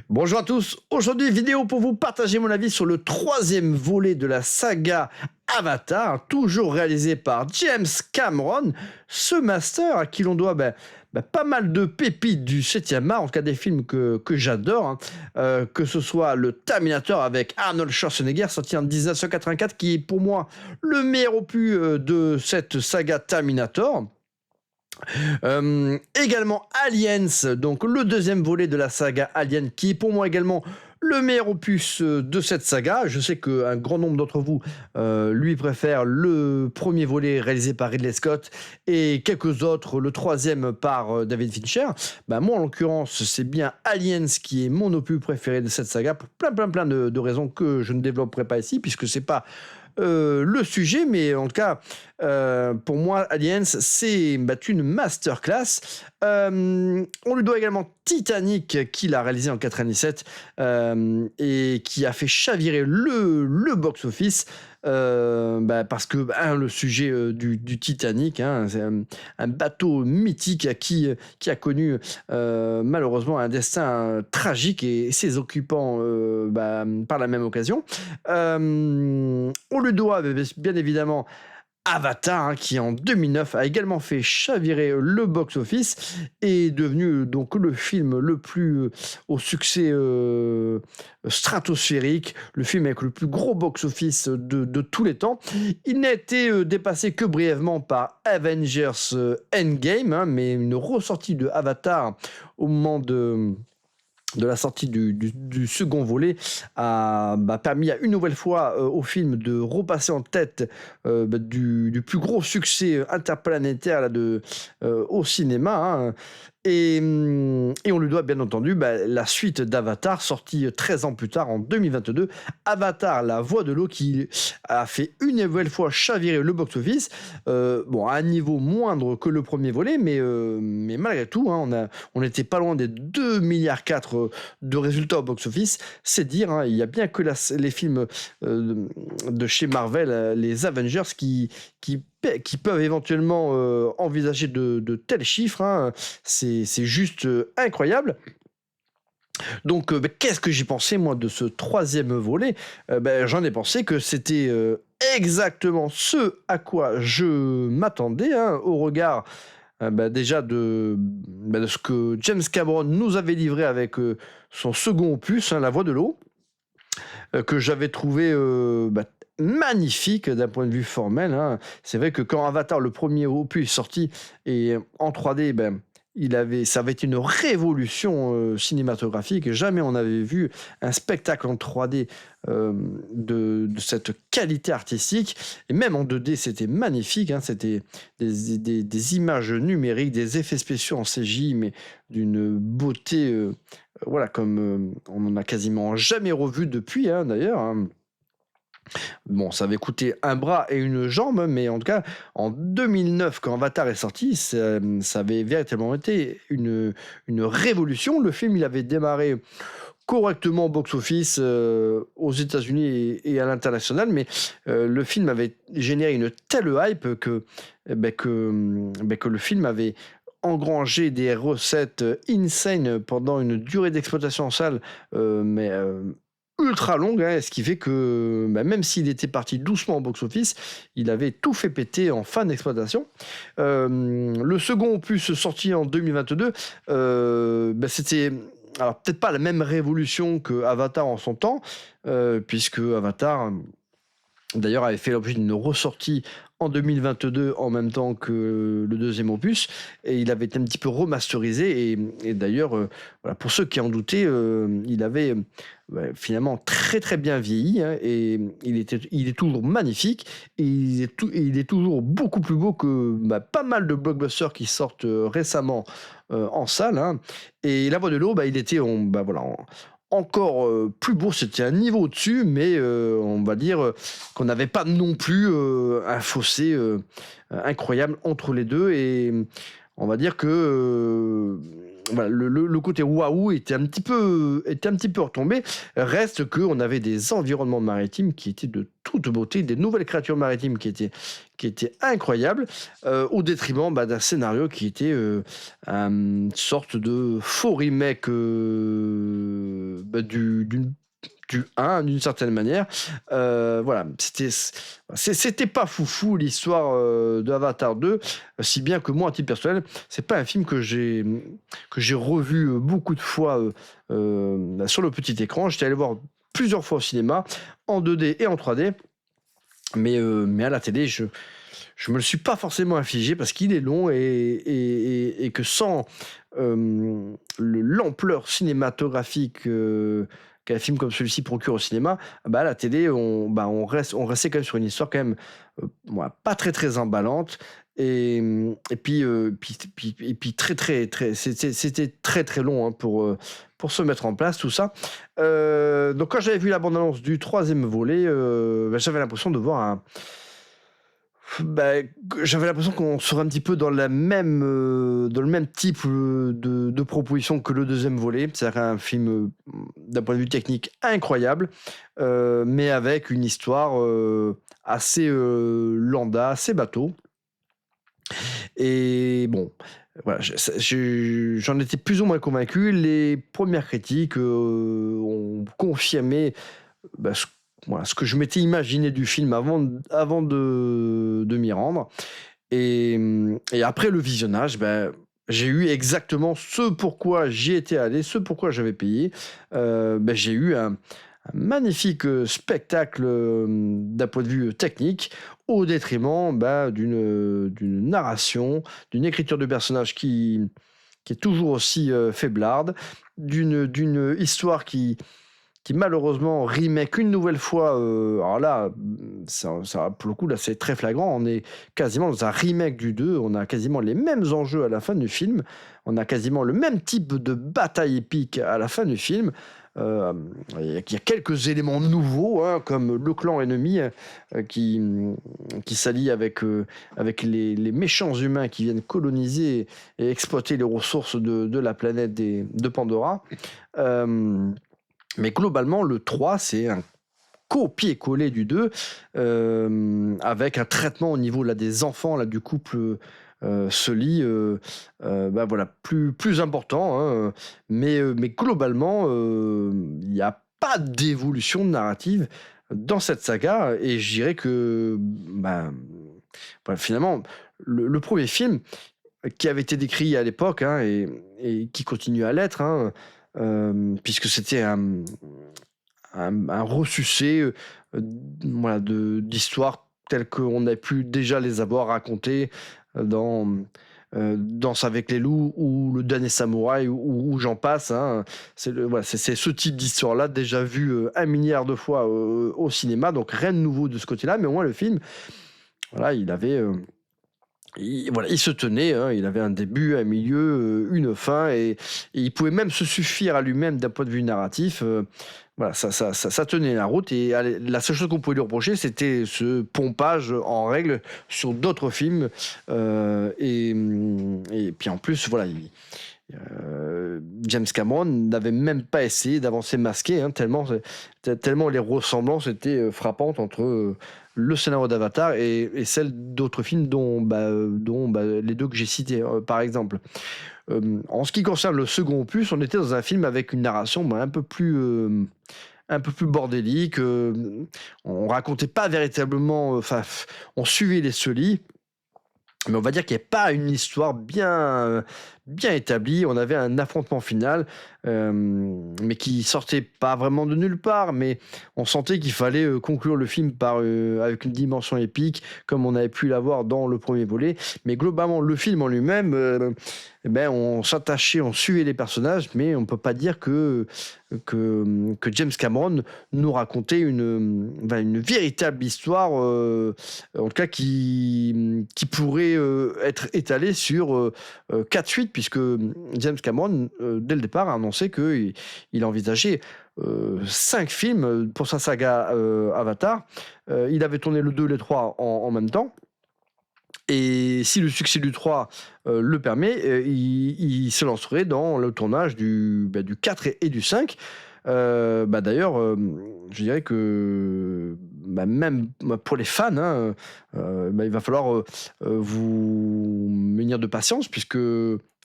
Bonjour à tous, aujourd'hui vidéo pour vous partager mon avis sur le troisième volet de la saga Avatar, toujours réalisé par James Cameron, ce master à qui l'on doit pas mal de pépites du 7e art, en tout cas des films que j'adore, hein. Que ce soit le Terminator avec Arnold Schwarzenegger, sorti en 1984, qui est pour moi le meilleur opus de cette saga Terminator. Également Aliens, donc le deuxième volet de la saga Alien, qui est pour moi également le meilleur opus de cette saga. Je sais qu'un grand nombre d'entre vous lui préfèrent le premier volet réalisé par Ridley Scott et quelques autres, le troisième par David Fincher. Moi, en l'occurrence, c'est bien Aliens qui est mon opus préféré de cette saga pour plein de raisons que je ne développerai pas ici, puisque c'est pas le sujet, mais en tout cas, pour moi, Aliens, c'est une masterclass. On lui doit également Titanic, qu'il a réalisé en 97 et qui a fait chavirer le box-office. Parce que le sujet du Titanic, hein, c'est un bateau mythique qui a connu malheureusement un destin tragique et ses occupants par la même occasion. On lui doit bien évidemment Avatar, hein, qui en 2009 a également fait chavirer le box-office et est devenu donc le film le plus au succès stratosphérique, le film avec le plus gros box-office de tous les temps. Il n'a été dépassé que brièvement par Avengers Endgame, hein, mais une ressortie de Avatar au moment de la sortie du second volet a permis à une nouvelle fois au film de repasser en tête du plus gros succès interplanétaire au cinéma, hein. Et on lui doit bien entendu la suite d'Avatar, sortie 13 ans plus tard en 2022. Avatar, la voix de l'eau, qui a fait une nouvelle fois chavirer le box-office, à un niveau moindre que le premier volet, mais malgré tout, hein, on n'était pas loin des 2,4 milliards de résultats au box-office. C'est dire, hein, il y a bien que les films de chez Marvel, les Avengers, qui peuvent éventuellement envisager de tels chiffres, hein. C'est juste incroyable. Donc, qu'est-ce que j'ai pensé, moi, de ce troisième volet? J'en ai pensé que c'était exactement ce à quoi je m'attendais, hein, au regard déjà de ce que James Cameron nous avait livré avec son second opus, hein, La Voix de l'eau, que j'avais trouvé magnifique d'un point de vue formel, hein. C'est vrai que quand Avatar, le premier opus, est sorti et en 3D, ça avait été une révolution cinématographique. Jamais on avait vu un spectacle en 3D de cette qualité artistique. Et même en 2D, c'était magnifique, hein. C'était des images numériques, des effets spéciaux en CGI, mais d'une beauté, comme on n'en a quasiment jamais revu depuis, hein, d'ailleurs, hein. Bon, ça avait coûté un bras et une jambe, mais en tout cas, en 2009, quand Avatar est sorti, ça avait véritablement été une révolution. Le film, il avait démarré correctement au box-office aux États-Unis et à l'international, mais le film avait généré une telle hype que le film avait engrangé des recettes insane pendant une durée d'exploitation en salle, ultra longue, hein, ce qui fait que même s'il était parti doucement au box-office, il avait tout fait péter en fin d'exploitation. Le second opus sorti en 2022, c'était alors peut-être pas la même révolution que Avatar en son temps, puisque Avatar d'ailleurs avait fait l'objet d'une ressortie en 2022 en même temps que le deuxième opus, et il avait été un petit peu remasterisé, et d'ailleurs, pour ceux qui en doutaient, il avait finalement très très bien vieilli, hein, et il est toujours magnifique, et il est toujours beaucoup plus beau que pas mal de blockbusters qui sortent récemment en salle, hein. Et La Voix de l'eau, il était encore plus beau, c'était un niveau au-dessus, mais on va dire qu'on n'avait pas non plus un fossé incroyable entre les deux, et on va dire que le côté waouh était un petit peu retombé. Reste qu'on avait des environnements maritimes qui étaient de toute beauté, des nouvelles créatures maritimes qui étaient incroyables, au détriment d'un scénario qui était une sorte de faux remake du 1 d'une certaine manière. Voilà, c'était pas foufou l'histoire de Avatar 2, si bien que moi, à titre personnel, c'est pas un film que j'ai revu beaucoup de fois sur le petit écran. J'étais allé voir plusieurs fois au cinéma, en 2D et en 3D, mais à la télé, je me le suis pas forcément infligé parce qu'il est long et que sans l'ampleur cinématographique qu'un film comme celui-ci procure au cinéma, bah à la télé, on restait quand même sur une histoire quand même voilà, pas très très emballante. Et puis très très très c'était très très long hein, pour se mettre en place tout ça. Donc quand j'avais vu la bande-annonce du troisième volet, j'avais l'impression de voir bah, j'avais l'impression qu'on serait un petit peu dans le même type de proposition que le deuxième volet. C'est-à-dire un film, d'un point de vue technique, incroyable, mais avec une histoire assez lambda, assez bateau. Et bon, voilà, j'en étais plus ou moins convaincu. Les premières critiques ont confirmé bah, ce que je m'étais imaginé du film avant de m'y rendre. Et après le visionnage, j'ai eu exactement ce pourquoi j'y étais allé, ce pourquoi j'avais payé. J'ai eu un magnifique spectacle d'un point de vue technique, au détriment d'une narration, d'une écriture de personnage qui est toujours aussi faiblarde, d'une histoire qui malheureusement remake une nouvelle fois. Alors là, pour le coup, là, c'est très flagrant. On est quasiment dans un remake du 2. On a quasiment les mêmes enjeux à la fin du film. On a quasiment le même type de bataille épique à la fin du film. Euh, il y a quelques éléments nouveaux, hein, comme le clan ennemi qui s'allie avec les méchants humains qui viennent coloniser et exploiter les ressources de la planète de Pandora. Mais globalement, le 3, c'est un copier-coller du 2, avec un traitement au niveau là, des enfants, là, du couple Sully, voilà, plus important. Hein, mais globalement, il n'y a pas d'évolution narrative dans cette saga. Et je dirais que voilà, finalement, le premier film, qui avait été décrit à l'époque hein, et qui continue à l'être, hein, puisque c'était un ressucé voilà, d'histoires telles qu'on a pu déjà les avoir racontées dans Danse avec les loups ou Le Dernier Samouraï ou j'en passe. Hein. Voilà, c'est ce type d'histoire-là déjà vu 1 milliard de fois au cinéma, donc rien de nouveau de ce côté-là, mais au moins le film, voilà, il se tenait, hein, il avait un début, un milieu, une fin, et il pouvait même se suffire à lui-même d'un point de vue narratif. Voilà, ça tenait la route, et la seule chose qu'on pouvait lui reprocher, c'était ce pompage en règle sur d'autres films. Et puis en plus, voilà, James Cameron n'avait même pas essayé d'avancer masqué, hein, tellement les ressemblances étaient frappantes entre le scénario d'Avatar et celle d'autres films dont les deux que j'ai cités, par exemple. En ce qui concerne le second opus, on était dans un film avec une narration un peu plus bordélique. On racontait pas véritablement, on suivait les Sully, mais on va dire qu'il n'y avait pas une histoire bien établie. On avait un affrontement final, mais qui sortait pas vraiment de nulle part. Mais on sentait qu'il fallait conclure le film avec une dimension épique, comme on avait pu l'avoir dans le premier volet. Mais globalement, le film en lui-même, on s'attachait, on suivait les personnages, mais on peut pas dire que James Cameron nous racontait une véritable histoire, en tout cas qui pourrait être étalée sur 4 suites, puisque James Cameron, dès le départ, a annoncé qu'il envisageait 5 films pour sa saga Avatar. Il avait tourné le 2 et le 3 en même temps. Et si le succès du 3 le permet, il se lancerait dans le tournage du 4 et du 5. D'ailleurs, je dirais que même pour les fans, hein, il va falloir vous munir de patience, puisque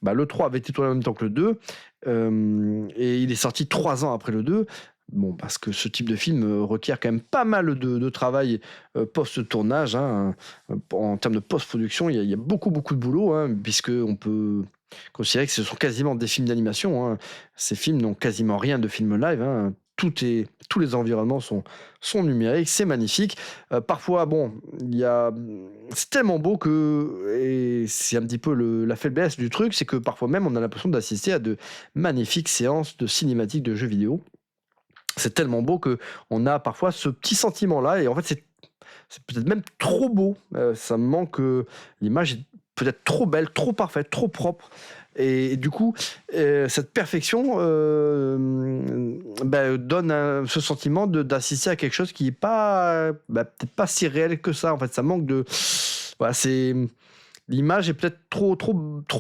bah, le 3 avait été tourné en même temps que le 2, et il est sorti 3 ans après le 2. Bon, parce que ce type de film, requiert quand même pas mal de travail, post-tournage, hein, en termes de post-production, il y a beaucoup, beaucoup de boulot, hein, puisqu'on peut considérer que ce sont quasiment des films d'animation, hein. Ces films n'ont quasiment rien de film live, hein. Tous les environnements sont numériques, c'est magnifique. Parfois, bon, il y a, c'est tellement beau que, et c'est un petit peu la faiblesse du truc, c'est que parfois même on a l'impression d'assister à de magnifiques séances de cinématiques de jeux vidéo. C'est tellement beau que on a parfois ce petit sentiment-là, et en fait c'est peut-être même trop beau. Ça me manque, l'image est peut-être trop belle, trop parfaite, trop propre, et du coup, cette perfection, bah, donne ce sentiment d'assister à quelque chose qui est pas, bah, peut-être pas si réel que ça. En fait, ça manque de, voilà, c'est, l'image est peut-être trop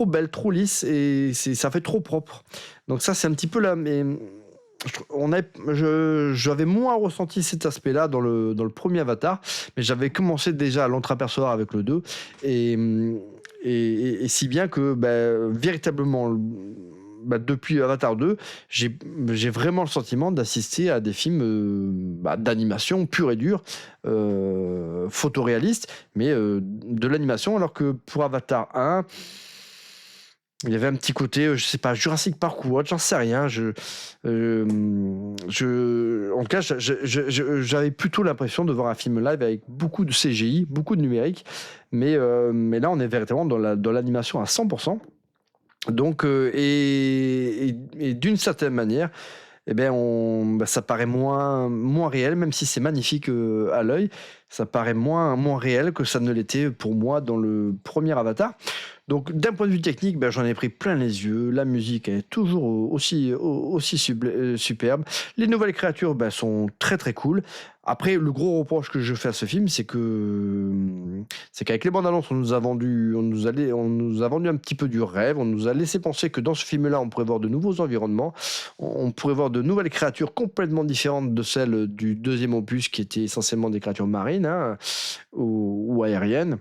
belle, trop lisse, et ça fait trop propre. Donc ça, c'est un petit peu là, mais j'avais moins ressenti cet aspect-là dans le premier Avatar, mais j'avais commencé déjà à l'entreapercevoir avec le 2, et, et si bien que, bah, véritablement, bah, depuis Avatar 2, j'ai vraiment le sentiment d'assister à des films, bah, d'animation pure et dure, photoréaliste, mais de l'animation, alors que pour Avatar 1, il y avait un petit côté, je sais pas, Jurassic Park ou autre, j'en sais rien. En tout cas, j'avais plutôt l'impression de voir un film live avec beaucoup de CGI, beaucoup de numérique, mais là, on est véritablement dans l'animation à 100%. Donc, et d'une certaine manière, eh ben bah, ça paraît moins réel, même si c'est magnifique, à l'œil, ça paraît moins réel que ça ne l'était pour moi dans le premier Avatar. Donc, d'un point de vue technique, ben, j'en ai pris plein les yeux. La musique est toujours aussi superbe. Les nouvelles créatures, ben, sont très très cool. Après, le gros reproche que je fais à ce film, c'est qu'avec les bandes annonces, on nous a vendu un petit peu du rêve. On nous a laissé penser que dans ce film-là, on pourrait voir de nouveaux environnements. On pourrait voir de nouvelles créatures complètement différentes de celles du deuxième opus, qui étaient essentiellement des créatures marines, hein, ou aériennes,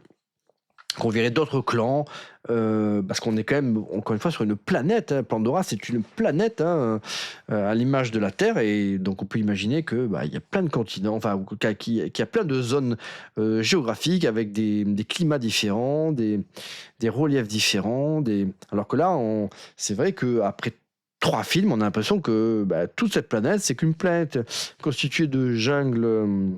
qu'on verrait d'autres clans, parce qu'on est quand même, encore une fois, sur une planète, hein. Pandora, c'est une planète, hein, à l'image de la Terre, et donc on peut imaginer que, bah, il y a plein de continents, enfin, qu'il y a plein de zones, géographiques, avec des climats différents, des reliefs différents, alors que là, c'est vrai qu'après 3 films, on a l'impression que, bah, toute cette planète, c'est qu'une planète constituée de jungle,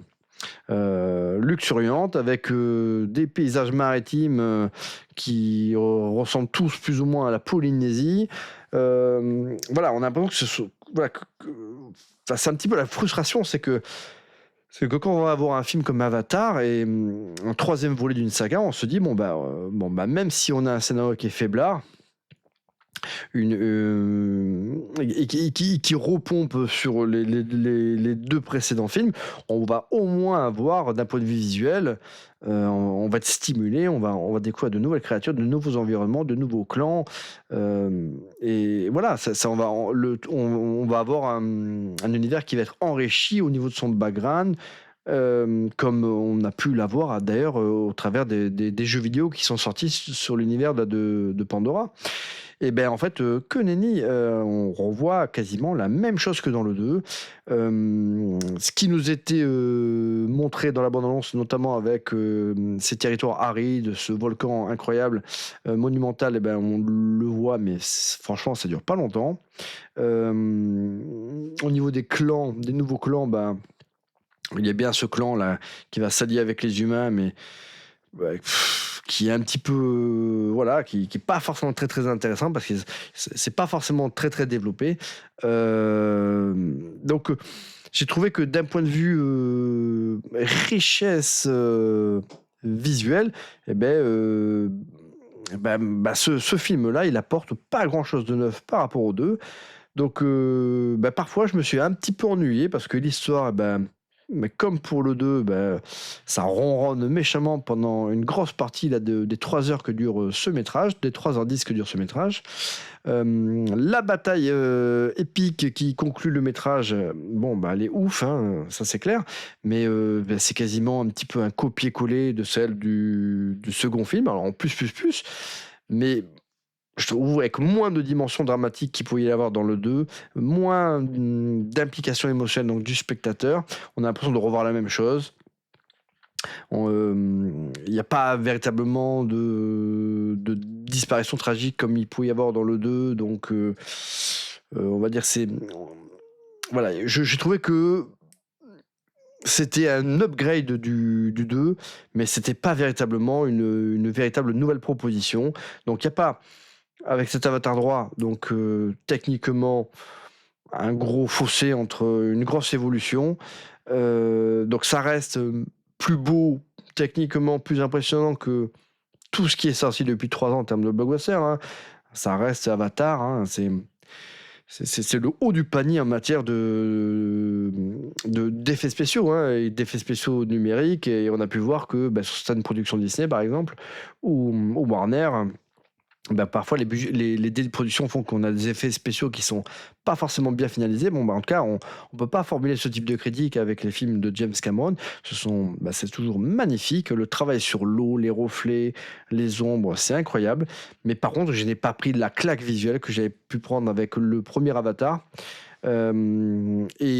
luxuriante, avec, des paysages maritimes, qui ressemblent tous plus ou moins à la Polynésie. Voilà, on a l'impression que voilà, enfin, c'est un petit peu la frustration, c'est que quand on va avoir un film comme Avatar, et un troisième volet d'une saga, on se dit bon bah, même si on a un scénario qui est faiblard, et qui repompe sur les 2 précédents films, on va au moins avoir, d'un point de vue visuel, on va être stimulé, on va découvrir de nouvelles créatures, de nouveaux environnements, de nouveaux clans, et voilà, ça on va avoir un univers qui va être enrichi au niveau de son background, comme on a pu l'avoir, d'ailleurs, au travers des jeux vidéo qui sont sortis sur l'univers de Pandora. Et ben, en fait, que nenni, on revoit quasiment la même chose que dans le 2. Ce qui nous était, montré dans la bande annonce, notamment avec, ces territoires arides, ce volcan incroyable, monumental, et ben, on le voit, mais franchement, ça dure pas longtemps. Au niveau des clans, des nouveaux clans, ben, il y a bien ce clan-là qui va s'allier avec les humains, mais ouais, qui est un petit peu, voilà, qui est pas forcément très, très intéressant, parce que c'est pas forcément très, très développé. Donc, j'ai trouvé que d'un point de vue, richesse, visuelle, et beh, bah, ce film-là, il apporte pas grand-chose de neuf par rapport aux 2. Donc, bah, parfois, je me suis un petit peu ennuyé, parce que l'histoire, bah, mais comme pour le 2, bah, ça ronronne méchamment pendant une grosse partie là, des 3 heures que dure, ce métrage, des 3h10 que dure ce métrage. La bataille, épique qui conclut le métrage, bon, bah, elle est ouf, hein, ça c'est clair, mais bah, c'est quasiment un petit peu un copier-coller de celle du second film, alors en plus, mais je trouve, avec moins de dimensions dramatiques qu'il pouvait y avoir dans le 2, moins d'implication émotionnelle donc, du spectateur. On a l'impression de revoir la même chose. Il n'y a pas véritablement de disparition tragique comme il pouvait y avoir dans le 2. Donc, on va dire c'est... Voilà, j'ai trouvé que c'était un upgrade du 2, mais c'était pas véritablement une véritable nouvelle proposition. Donc, il n'y a pas, avec cet Avatar droit, donc techniquement, un gros fossé entre une grosse évolution. Donc, ça reste plus beau, techniquement plus impressionnant que tout ce qui est sorti depuis 3 ans en termes de blockbuster. Hein. Ça reste Avatar, hein, c'est le haut du panier en matière d'effets spéciaux, hein, et d'effets spéciaux numériques. Et on a pu voir que sur certaines productions Disney, par exemple, ou Warner, parfois les délais de production font qu'on a des effets spéciaux qui sont pas forcément bien finalisés. En tout cas, on peut pas formuler ce type de critique avec les films de James Cameron. C'est toujours magnifique. Le travail sur l'eau, les reflets, les ombres, c'est incroyable. Mais par contre, je n'ai pas pris la claque visuelle que j'avais pu prendre avec le premier Avatar. Et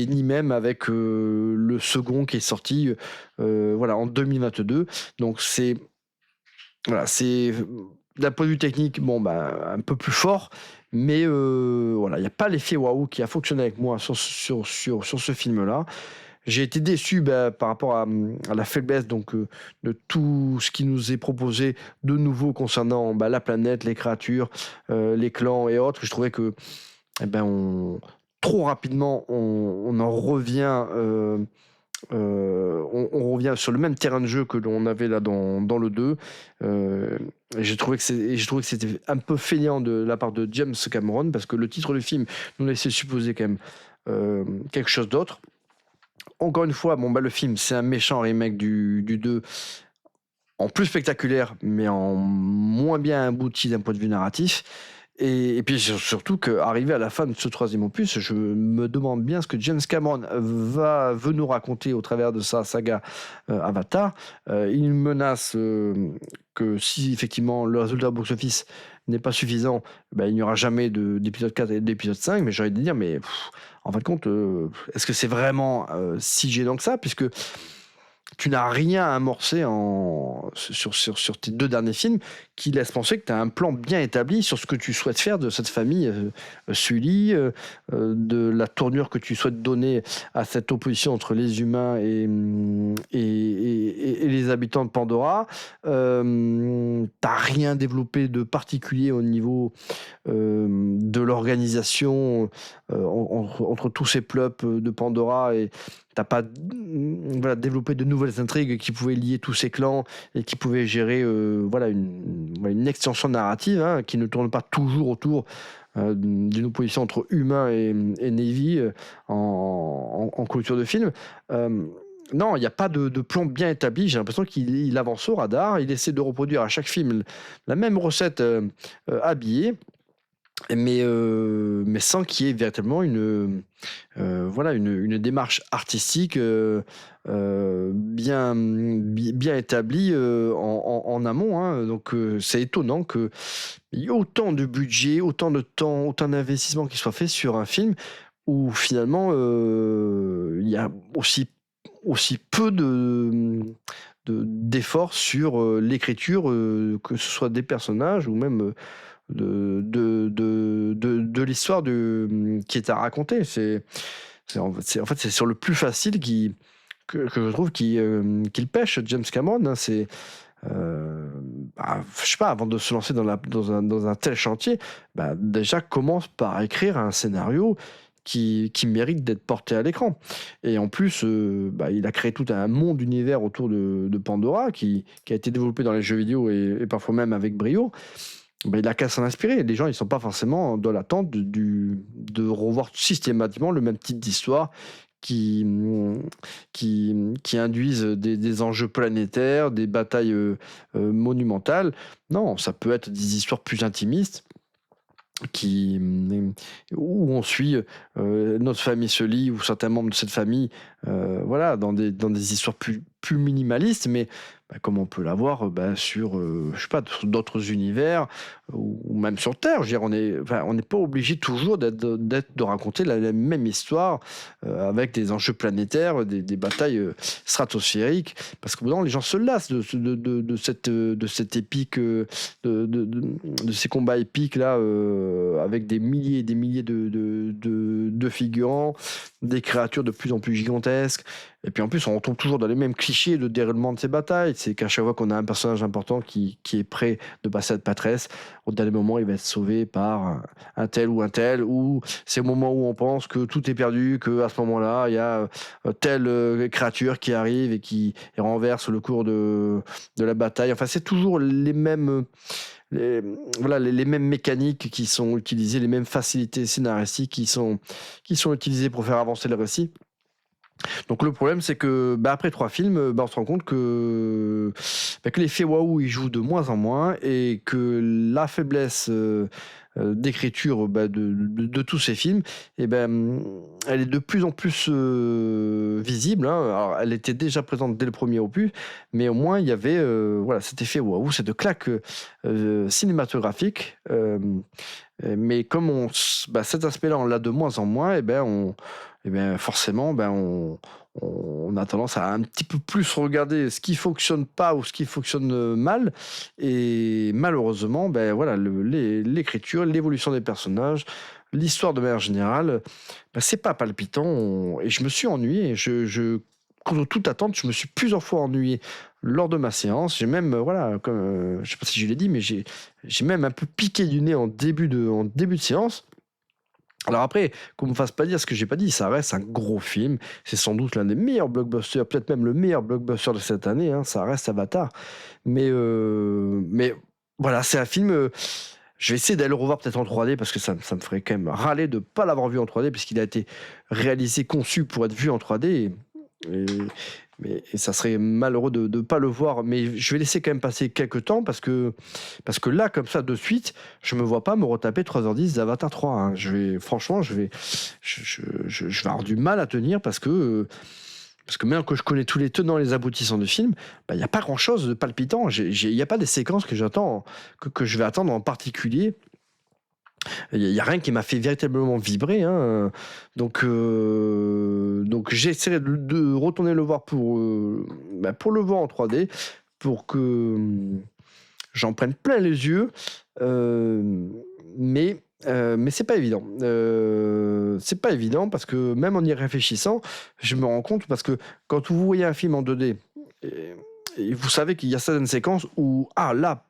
ni même avec le second qui est sorti en 2022. Donc c'est d'un point de vue technique, un peu plus fort, mais il n'y a pas l'effet waouh qui a fonctionné avec moi sur ce film-là. J'ai été déçu par rapport à la faiblesse de tout ce qui nous est proposé de nouveau concernant la planète, les créatures, les clans et autres. Je trouvais que trop rapidement, on en revient... on revient sur le même terrain de jeu que l'on avait là dans le 2. Et j'ai trouvé que c'était un peu fainéant de la part de James Cameron, parce que le titre du film nous laissait supposer quand même quelque chose d'autre. Encore une fois, le film, c'est un méchant remake du 2, en plus spectaculaire, mais en moins bien abouti d'un point de vue narratif. Et puis surtout qu'arrivé à la fin de ce 3e opus, je me demande bien ce que James Cameron veut nous raconter au travers de sa saga Avatar. Il menace que si effectivement le résultat box-office n'est pas suffisant, il n'y aura jamais d'épisode 4 et d'épisode 5. Mais j'ai envie de dire, en fin de compte, est-ce que c'est vraiment si gênant que ça, puisque tu n'as rien à amorcer sur tes 2 derniers films qui laissent penser que tu as un plan bien établi sur ce que tu souhaites faire de cette famille Sully, de la tournure que tu souhaites donner à cette opposition entre les humains et les habitants de Pandora. T'as rien développé de particulier au niveau de l'organisation entre tous ces plops de Pandora, et t'as pas développé de nouvelles intrigues qui pouvaient lier tous ces clans et qui pouvaient gérer une extension narrative qui ne tourne pas toujours autour d'une opposition entre humains et Navy en clôture de film. Non, il n'y a pas de plan bien établi. J'ai l'impression qu'il avance au radar. Il essaie de reproduire à chaque film la même recette habillée, mais sans qu'il y ait véritablement une démarche artistique bien établie en amont. Donc c'est étonnant qu'il y ait autant de budget, autant de temps, autant d'investissement qui soit fait sur un film où finalement il y a aussi peu d'efforts sur l'écriture, que ce soit des personnages ou même de l'histoire qui est à raconter. En fait, c'est sur le plus facile que je trouve qu'il pêche, James Cameron. Je sais pas, avant de se lancer dans un tel chantier, déjà commence par écrire un scénario qui mérite d'être porté à l'écran. Et en plus, il a créé tout un monde d'univers autour de Pandora qui a été développé dans les jeux vidéo et parfois même avec brio. Il n'a qu'à s'en inspirer. Les gens, ils ne sont pas forcément dans l'attente de revoir systématiquement le même type d'histoire qui induisent des enjeux planétaires, des batailles monumentales. Non, ça peut être des histoires plus intimistes où on suit notre famille Sully ou certains membres de cette famille dans des histoires plus plus minimaliste, mais comme on peut l'avoir sur, je sais pas, sur d'autres univers ou même sur Terre. Je veux dire, on n'est pas obligé toujours de raconter la même histoire avec des enjeux planétaires, des batailles stratosphériques, parce que les gens se lassent de cette épique, de ces combats épiques là, avec des milliers et des milliers de figurants, des créatures de plus en plus gigantesques. Et puis en plus, on retombe toujours dans les mêmes clichés de déroulement de ces batailles. C'est qu'à chaque fois qu'on a un personnage important qui est prêt de passer à Patresse, au dernier moment, il va être sauvé par un tel, ou c'est au moment où on pense que tout est perdu, qu'à ce moment-là, il y a telle créature qui arrive et qui renverse le cours de la bataille. Enfin, c'est toujours les mêmes... les mêmes mécaniques qui sont utilisées, les mêmes facilités scénaristiques qui sont utilisées pour faire avancer le récit. Donc le problème, c'est que après 3 films, on se rend compte que l'effet waouh, il joue de moins en moins et que la faiblesse d'écriture de tous ces films, elle est de plus en plus visible. Alors, elle était déjà présente dès le premier opus, mais au moins il y avait cet effet waouh, cette claque cinématographique. Mais comme cet aspect-là, on l'a de moins en moins, forcément, on a tendance à un petit peu plus regarder ce qui fonctionne pas ou ce qui fonctionne mal. Et malheureusement, l'écriture, l'évolution des personnages, l'histoire de manière générale, c'est pas palpitant. Et je me suis ennuyé. Contre toute attente, je me suis plusieurs fois ennuyé lors de ma séance. J'ai même, je sais pas si je l'ai dit, mais j'ai même un peu piqué du nez en début de séance. Alors après, qu'on me fasse pas dire ce que j'ai pas dit, ça reste un gros film. C'est sans doute l'un des meilleurs blockbusters, peut-être même le meilleur blockbuster de cette année. Ça reste Avatar. Mais voilà, c'est un film. Je vais essayer d'aller le revoir peut-être en 3D parce que ça me ferait quand même râler de pas l'avoir vu en 3D puisqu'il a été réalisé, conçu pour être vu en 3D. Et ça serait malheureux de ne pas le voir, mais je vais laisser quand même passer quelques temps parce que là, comme ça, de suite, je me vois pas me retaper 3h10 d'Avatar 3. Franchement, je vais avoir du mal à tenir parce que même que je connais tous les tenants et les aboutissants du film, il n'y a pas grand-chose de palpitant. Il n'y a pas des séquences que j'attends, que je vais attendre en particulier. Il n'y a rien qui m'a fait véritablement vibrer. Donc j'essaierai de retourner le voir pour le voir en 3D, pour que j'en prenne plein les yeux. Mais c'est pas évident. C'est pas évident parce que même en y réfléchissant, je me rends compte parce que quand vous voyez un film en 2D, et vous savez qu'il y a certaines séquences où, là,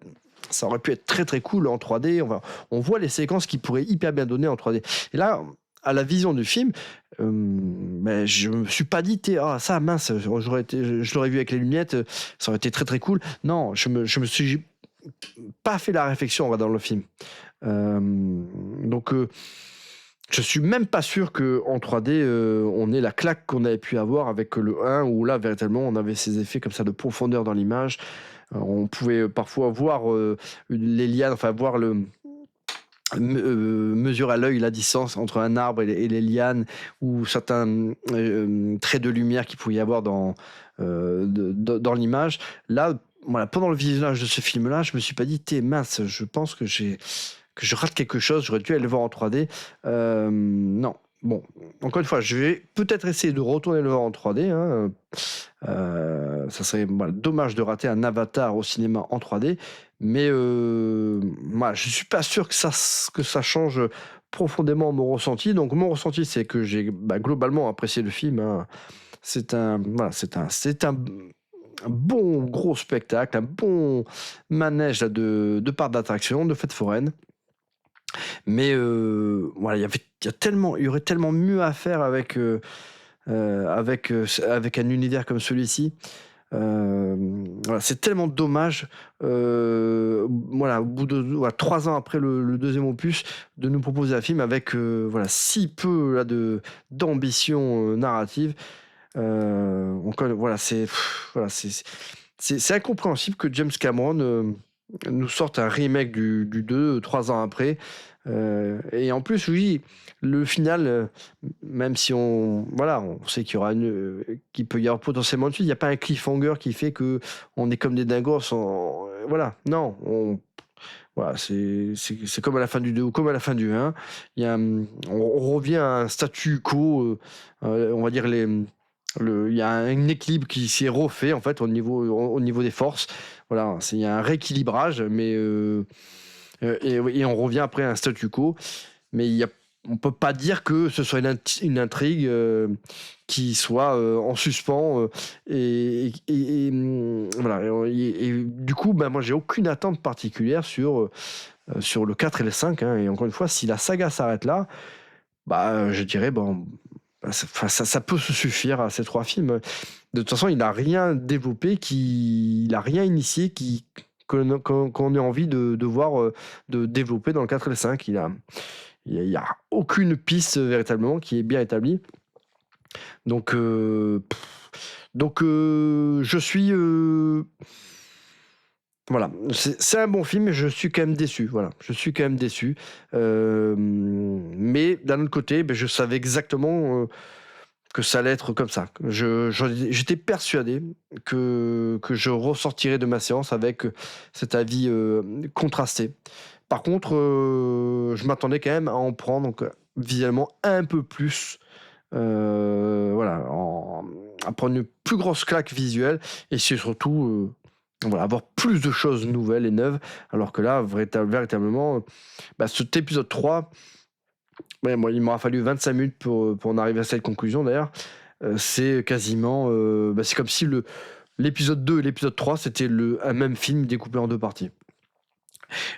ça aurait pu être très très cool en 3D. On voit les séquences qui pourraient hyper bien donner en 3D. Et là, à la vision du film, je me suis pas dit ça mince, je l'aurais vu avec les lunettes, ça aurait été très très cool. Non, je me suis pas fait la réflexion en regardant le film. Donc je suis même pas sûr qu'en 3D on ait la claque qu'on avait pu avoir avec le 1 où là véritablement on avait ces effets comme ça de profondeur dans l'image. On pouvait parfois voir les lianes, voir mesure à l'œil la distance entre un arbre et les lianes ou certains traits de lumière qu'il pouvait y avoir dans l'image. Là, pendant le visionnage de ce film-là, je me suis pas dit, mince, je pense que je rate quelque chose, j'aurais dû aller le voir en 3D. Non. Bon, encore une fois, je vais peut-être essayer de retourner le voir en 3D. Ça serait dommage de rater un Avatar au cinéma en 3D, mais je suis pas sûr que ça change profondément mon ressenti. Donc mon ressenti, c'est que j'ai globalement apprécié le film. C'est un bon gros spectacle, un bon manège de parcs d'attractions, de fêtes foraines. Mais il y aurait tellement mieux à faire avec un univers comme celui-ci. C'est tellement dommage au bout de 3 ans après le deuxième opus de nous proposer un film avec si peu d'ambition narrative. C'est incompréhensible que James Cameron nous sortent un remake du 2 3 ans après. Et en plus, oui, le final, même si on sait qu'il peut y avoir potentiellement une suite, il n'y a pas un cliffhanger qui fait que on est comme des dingos. Voilà, non, voilà, c'est comme à la fin du 2 ou comme à la fin du 1. On revient à un statu quo, on va dire il y a un équilibre qui s'est refait en fait au niveau des forces. Voilà, il y a un rééquilibrage, mais et on revient après à un statu quo. Mais on peut pas dire que ce soit une intrigue qui soit en suspens. Voilà. Et du coup, moi, j'ai aucune attente particulière sur le 4 et le 5. Hein. Et encore une fois, si la saga s'arrête là, je dirais, bon, ça peut se suffire à ces 3 films. De toute façon, il n'a rien développé, il n'a rien initié qu'on ait envie de voir de développer dans le 4 et le 5. Il y a aucune piste véritablement qui est bien établie. Donc, je suis... voilà, c'est un bon film, mais je suis quand même déçu. Voilà, je suis quand même déçu. Mais d'un autre côté, je savais exactement que ça allait être comme ça. J'étais persuadé que je ressortirais de ma séance avec cet avis contrasté. Par contre, je m'attendais quand même à en prendre donc, visuellement un peu plus. Voilà, à prendre une plus grosse claque visuelle et c'est surtout voilà, avoir plus de choses nouvelles et neuves. Alors que là, véritablement, cet épisode 3, moi, il m'aura fallu 25 minutes pour en arriver à cette conclusion d'ailleurs. C'est quasiment. C'est comme si l'épisode 2 et l'épisode 3, c'était un même film découpé en 2 parties.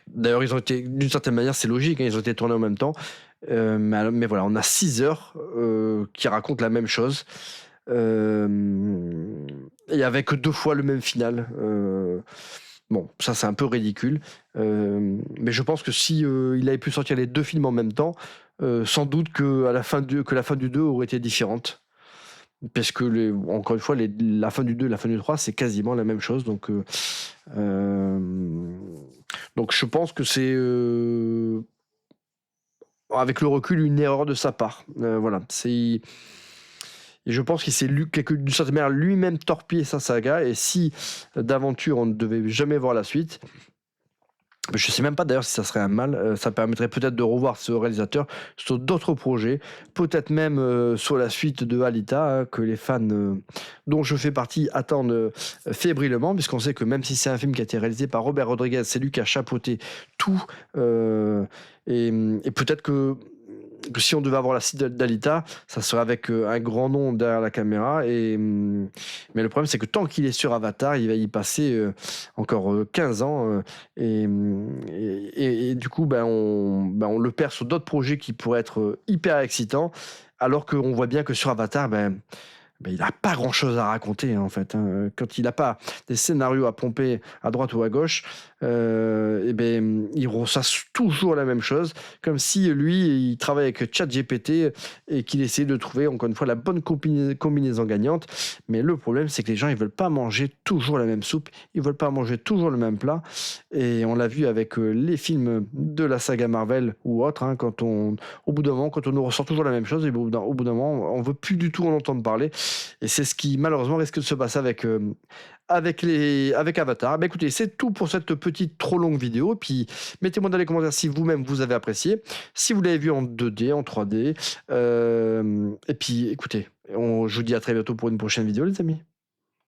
D'ailleurs, ils ont été, d'une certaine manière, c'est logique, hein, ils ont été tournés en même temps. Mais voilà, on a 6 heures qui racontent la même chose. Et avec 2 fois le même final. Bon, ça c'est un peu ridicule. Mais je pense que si il avait pu sortir les 2 films en même temps, sans doute que la fin du 2 aurait été différente. Parce que, encore une fois, la fin du 2 et la fin du 3, c'est quasiment la même chose. Donc je pense que c'est, avec le recul, une erreur de sa part. Voilà, et je pense qu'il s'est d'une certaine manière lui-même torpillé sa saga. Et si d'aventure on ne devait jamais voir la suite, je sais même pas d'ailleurs si ça serait un mal. Ça permettrait peut-être de revoir ce réalisateur sur d'autres projets, peut-être même sur la suite de Alita, que les fans dont je fais partie attendent fébrilement, puisqu'on sait que même si c'est un film qui a été réalisé par Robert Rodriguez, c'est lui qui a chapeauté tout. Et peut-être que si on devait avoir la suite d'Alita, ça serait avec un grand nom derrière la caméra. Mais le problème, c'est que tant qu'il est sur Avatar, il va y passer encore 15 ans. Et du coup, on le perd sur d'autres projets qui pourraient être hyper excitants, alors qu'on voit bien que sur Avatar, il n'a pas grand-chose à raconter, hein, en fait. Hein. Quand il n'a pas des scénarios à pomper à droite ou à gauche, il ressasse toujours la même chose, comme si lui, il travaille avec ChatGPT et qu'il essaie de trouver, encore une fois, la bonne combinaison gagnante. Mais le problème, c'est que les gens, ils veulent pas manger toujours la même soupe, ils veulent pas manger toujours le même plat. Et on l'a vu avec les films de la saga Marvel ou autres, hein, au bout d'un moment, quand on nous ressort toujours la même chose, et au bout d'un moment, on veut plus du tout en entendre parler. Et c'est ce qui, malheureusement, risque de se passer avec Avatar. Écoutez, c'est tout pour cette petite trop longue vidéo. Puis mettez-moi dans les commentaires si vous-même vous avez apprécié, si vous l'avez vu en 2D, en 3D. Et puis écoutez, je vous dis à très bientôt pour une prochaine vidéo, les amis.